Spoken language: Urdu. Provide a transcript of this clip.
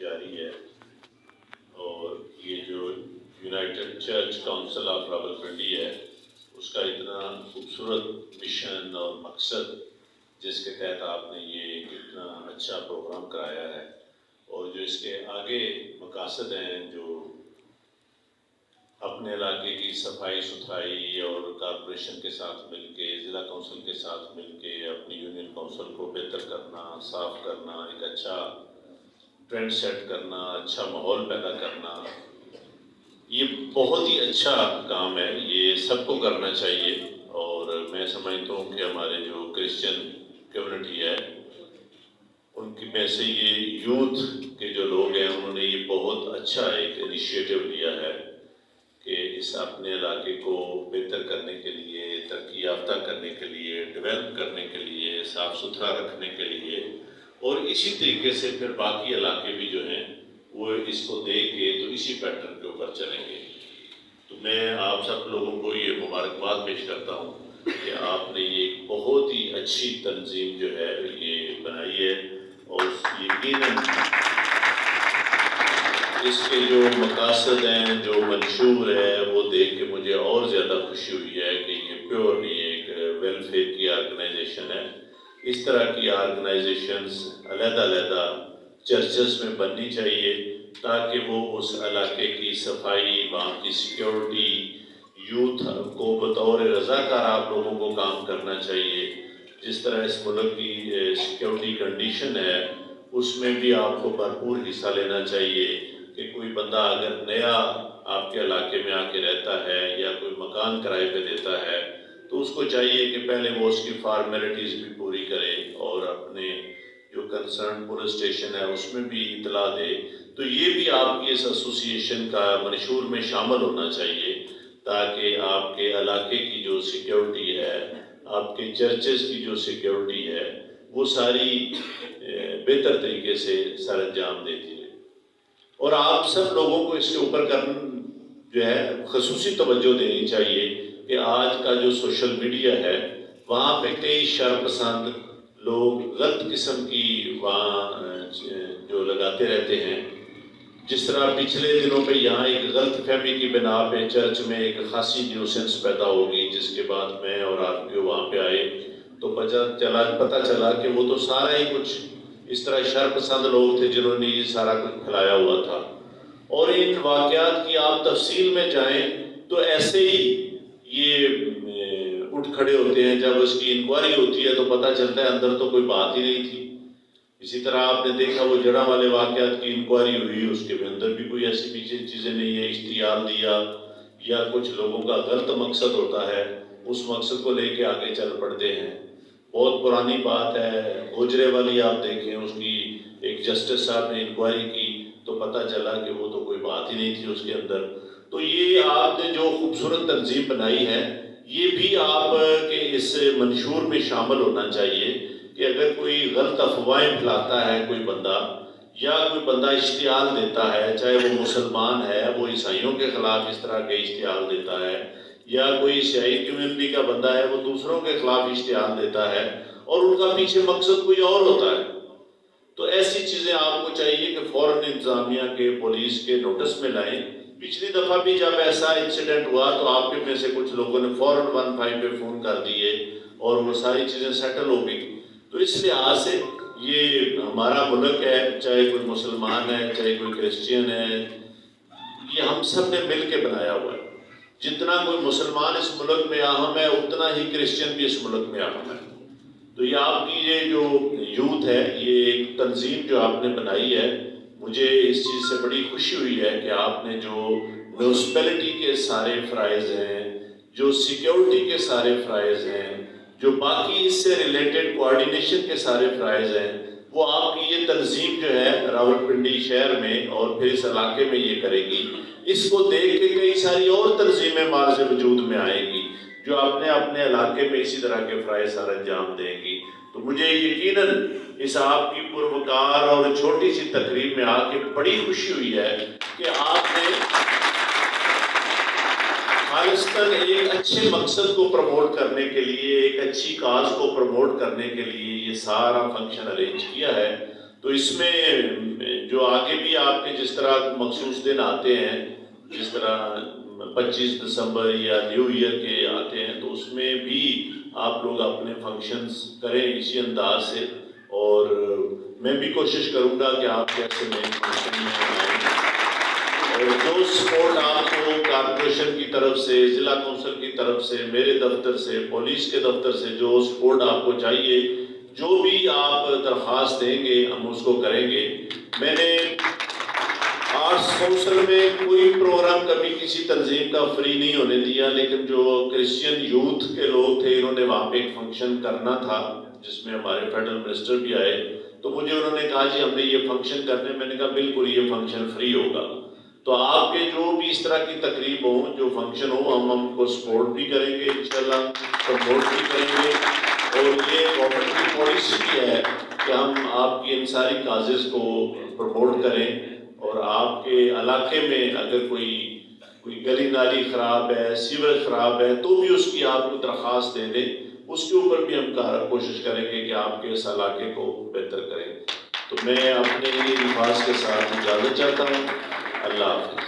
جاری ہے، اور یہ جو United church council of Rawalpindi ہے اس کا اتنا خوبصورت مشن اور مقصد جس کے تحت آپ نے یہ اتنا اچھا پروگرام کرایا ہے، اور جو اس کے آگے مقاصد ہیں، جو اپنے علاقے کی صفائی ستھرائی اور کارپوریشن کے ساتھ مل کے، ضلع کونسل کے ساتھ مل کے اپنی یونین کونسل کو بہتر کرنا، صاف کرنا، ایک اچھا ٹرینڈ سیٹ کرنا، اچھا ماحول پیدا کرنا، یہ بہت ہی اچھا کام ہے، یہ سب کو کرنا چاہیے۔ اور میں سمجھتا ہوں کہ ہمارے جو کرسچن کمیونٹی ہے ان کی میں سے یہ یوتھ کے جو لوگ ہیں انہوں نے یہ بہت اچھا ایک انیشیٹو لیا ہے کہ اس اپنے علاقے کو بہتر کرنے کے لیے، ترقی یافتہ کرنے کے لیے، ڈیولپ کرنے کے لیے، صاف ستھرا رکھنے کے لیے، اور اسی طریقے سے پھر باقی علاقے بھی جو ہیں وہ اس کو دیکھ کے تو اسی پیٹرن کے اوپر چلیں گے۔ تو میں آپ سب لوگوں کو یہ مبارکباد پیش کرتا ہوں کہ آپ نے یہ بہت ہی اچھی تنظیم جو ہے یہ بنائی ہے، اور یقیناً اس کے جو مقاصد ہیں، جو منشور ہے، وہ دیکھ کے مجھے اور زیادہ خوشی ہوئی ہے کہ یہ پیورلی ایک ویلفیئر کی آرگنائزیشن ہے۔ اس طرح کی آرگنائزیشنز علیحدہ علیحدہ چرچز میں بننی چاہیے تاکہ وہ اس علاقے کی صفائی، وہاں کی سیکیورٹی، یوتھ کو بطور رضاکار آپ لوگوں کو کام کرنا چاہیے۔ جس طرح اس ملک کی سیکیورٹی کنڈیشن ہے اس میں بھی آپ کو بھرپور حصہ لینا چاہیے کہ کوئی بندہ اگر نیا آپ کے علاقے میں آ کے رہتا ہے یا کوئی مکان کرائے پہ دیتا ہے تو اس کو چاہیے کہ پہلے وہ اس کی فارمیلٹیز بھی پوری کرے اور اپنے جو کنسرن پولیس اسٹیشن ہے اس میں بھی اطلاع دے۔ تو یہ بھی آپ کی اس ایسوسیشن کا منشور میں شامل ہونا چاہیے تاکہ آپ کے علاقے کی جو سیکیورٹی ہے، آپ کے چرچز کی جو سیکیورٹی ہے وہ ساری بہتر طریقے سے سر انجام دیتی ہے۔ اور آپ سب لوگوں کو اس کے اوپر جو ہے خصوصی توجہ دینی چاہیے کہ آج کا جو سوشل میڈیا ہے وہاں پہ کئی شر پسند لوگ غلط قسم کی وہاں جو لگاتے رہتے ہیں۔ جس طرح پچھلے دنوں پہ یہاں ایک غلط فہمی کی بنا پہ چرچ میں ایک خاصی نیوسنس پیدا ہوگی، جس کے بعد میں اور آپ کے وہاں پہ آئے تو پتہ چلا کہ وہ تو سارا ہی کچھ اس طرح شر پسند لوگ تھے جنہوں نے یہ سارا کچھ پھیلایا ہوا تھا۔ اور ان واقعات کی آپ تفصیل میں جائیں تو ایسے ہی یہ اٹھ کھڑے ہوتے ہیں، جب اس کی انکوائری ہوتی ہے تو پتہ چلتا ہے اندر تو کوئی بات ہی نہیں تھی۔ اسی طرح آپ نے دیکھا وہ جڑا والے واقعات کی انکوائری ہوئی، اس کے اندر بھی کوئی ایسی پیچھے چیزیں نہیں ہیں، اشتعال دیا یا کچھ لوگوں کا غلط مقصد ہوتا ہے، اس مقصد کو لے کے آگے چل پڑتے ہیں۔ بہت پرانی بات ہے، گوجرے والی آپ دیکھیں، اس کی ایک جسٹس صاحب نے انکوائری کی تو پتہ چلا کہ وہ تو کوئی بات ہی نہیں تھی اس کے اندر۔ تو یہ آپ نے جو خوبصورت تنظیم بنائی ہے یہ بھی آپ کے اس منشور میں شامل ہونا چاہیے کہ اگر کوئی غلط افواہیں پھیلاتا ہے کوئی بندہ، یا کوئی بندہ اشتعال دیتا ہے، چاہے وہ مسلمان ہے، وہ عیسائیوں کے خلاف اس طرح کے اشتعال دیتا ہے، یا کوئی سیائی کمیونٹی کا بندہ ہے وہ دوسروں کے خلاف اشتعال دیتا ہے اور ان کا پیچھے مقصد کوئی اور ہوتا ہے، تو ایسی چیزیں آپ کو چاہیے کہ فوراً انتظامیہ کے، پولیس کے نوٹس میں لائیں۔ پچھلی دفعہ بھی جب ایسا انسیڈنٹ ہوا تو آپ کے میں سے کچھ لوگوں نے فوراً 15 پہ فون کر دیے اور وہ ساری چیزیں سیٹل ہو گئی۔ تو اس لحاظ سے یہ ہمارا ملک ہے، چاہے کوئی مسلمان ہے، چاہے کوئی کرسچین ہے، یہ ہم سب نے مل کے بنایا ہوا ہے۔ جتنا کوئی مسلمان اس ملک میں اہم ہے اتنا ہی کرسچین بھی اس ملک میں اہم ہے۔ تو یہ آپ کی یہ جو یوتھ ہے، یہ ایک تنظیم جو آپ نے بنائی ہے، مجھے اس چیز سے بڑی خوشی ہوئی ہے کہ آپ نے جو میونسپلٹی کے سارے فرائض ہیں، جو سیکیورٹی کے سارے فرائض ہیں، جو باقی اس سے ریلیٹڈ کوارڈینیشن کے سارے فرائض ہیں، وہ آپ کی یہ تنظیم جو ہے راولپنڈی شہر میں اور پھر اس علاقے میں یہ کرے گی۔ اس کو دیکھ کے کئی ساری اور تنظیمیں معرض وجود میں آئیں گی جو اپنے علاقے میں اسی طرح کے فرائض سر انجام دیں گی۔ تو مجھے یقیناً اس آپ کی پروکار اور چھوٹی سی تقریب میں آ کے بڑی خوشی ہوئی ہے کہ آپ نے خالصتاً ایک اچھے مقصد کو پروموٹ کرنے کے لیے، ایک اچھی کاز کو پروموٹ کرنے کے لیے یہ سارا فنکشن ارینج کیا ہے۔ تو تو اس میں جو آگے بھی آپ کے جس طرح مخصوص دن آتے ہیں، جس طرح 25 دسمبر یا نیو ایئر کے آتے ہیں، تو اس میں بھی آپ لوگ اپنے فنکشنز کریں اسی انداز سے، اور میں بھی کوشش کروں گا کہ آپ جیسے نئے فنکشن میں آئیں، اور جو سپورٹ آپ کو کارپوریشن کی طرف سے، ضلع کونسل کی طرف سے، میرے دفتر سے، پولیس کے دفتر سے جو سپورٹ آپ کو چاہیے، جو بھی آپ درخواست دیں گے ہم اس کو کریں گے۔ میں نے آرٹس کونسل میں کوئی پروگرام کبھی کسی تنظیم کا فری نہیں ہونے دیا، لیکن جو کرسچین یوتھ کے لوگ تھے انہوں نے وہاں پہ ایک فنکشن کرنا تھا جس میں ہمارے فیڈرل منسٹر بھی آئے، تو مجھے انہوں نے کہا جی ہم نے یہ فنکشن کرنے، میں نے کہا بالکل یہ فنکشن فری ہوگا۔ تو آپ کے جو بھی اس طرح کی تقریب ہوں، جو فنکشن ہو، ہم کو سپورٹ بھی کریں گے انشاءاللہ، سپورٹ بھی کریں گے، اور یہ گورنمنٹ کی پالیسی بھی ہے کہ ہم آپ کی ان ساری کازز کو پروموٹ کریں، اور آپ کے علاقے میں اگر کوئی گلی نالی خراب ہے، سیور خراب ہے، تو بھی اس کی آپ کو درخواست دے دیں، اس کے اوپر بھی ہم کوشش کریں گے کہ آپ کے اس علاقے کو بہتر کریں۔ تو میں اپنے الفاظ کے ساتھ اجازت چاہتا ہوں۔ اللہ حافظ۔